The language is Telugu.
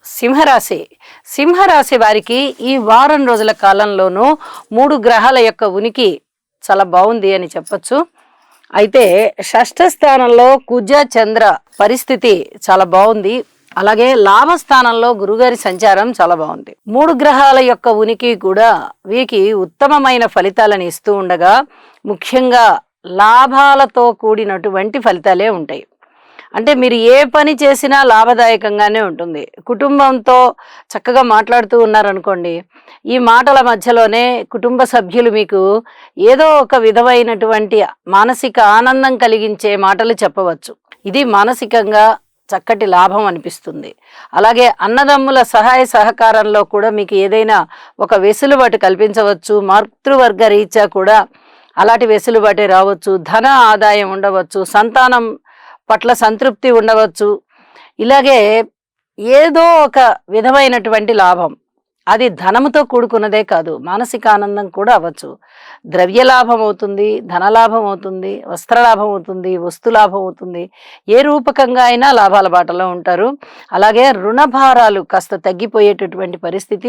సింహరాశి సింహరాశి వారికి ఈ వారం రోజుల కాలంలోనూ 3 గ్రహాల యొక్క ఉనికి చాలా బాగుంది అని చెప్పొచ్చు. అయితే షష్ఠ స్థానంలో కుజ చంద్ర పరిస్థితి చాలా బాగుంది. అలాగే లాభస్థానంలో గురుగారి సంచారం చాలా బాగుంది. 3 గ్రహాల యొక్క ఉనికి కూడా వీరికి ఉత్తమమైన ఫలితాలను ఇస్తూ ఉండగా, ముఖ్యంగా లాభాలతో కూడినటువంటి ఫలితాలే ఉంటాయి. అంటే మీరు ఏ పని చేసినా లాభదాయకంగానే ఉంటుంది. కుటుంబంతో చక్కగా మాట్లాడుతూ ఉన్నారనుకోండి, ఈ మాటల మధ్యలోనే కుటుంబ సభ్యులు మీకు ఏదో ఒక విధమైనటువంటి మానసిక ఆనందం కలిగించే మాటలు చెప్పవచ్చు. ఇది మానసికంగా చక్కటి లాభం అనిపిస్తుంది. అలాగే అన్నదమ్ముల సహాయ సహకారంలో కూడా మీకు ఏదైనా ఒక వెసులుబాటు కల్పించవచ్చు. మాతృవర్గ రీత్యా కూడా అలాంటి వెసులుబాటే రావచ్చు. ధన ఆదాయం ఉండవచ్చు. సంతానం పట్ల సంతృప్తి ఉండవచ్చు. ఇలాగే ఏదో ఒక విధమైనటువంటి లాభం, అది ధనముతో కూడుకున్నదే కాదు, మానసిక ఆనందం కూడా అవ్వచ్చు. ద్రవ్య లాభం అవుతుంది, ధనలాభం అవుతుంది, వస్త్రలాభం అవుతుంది, వస్తులాభం అవుతుంది. ఏ రూపకంగా అయినా లాభాల బాటలో ఉంటారు. అలాగే రుణభారాలు కాస్త తగ్గిపోయేటటువంటి పరిస్థితి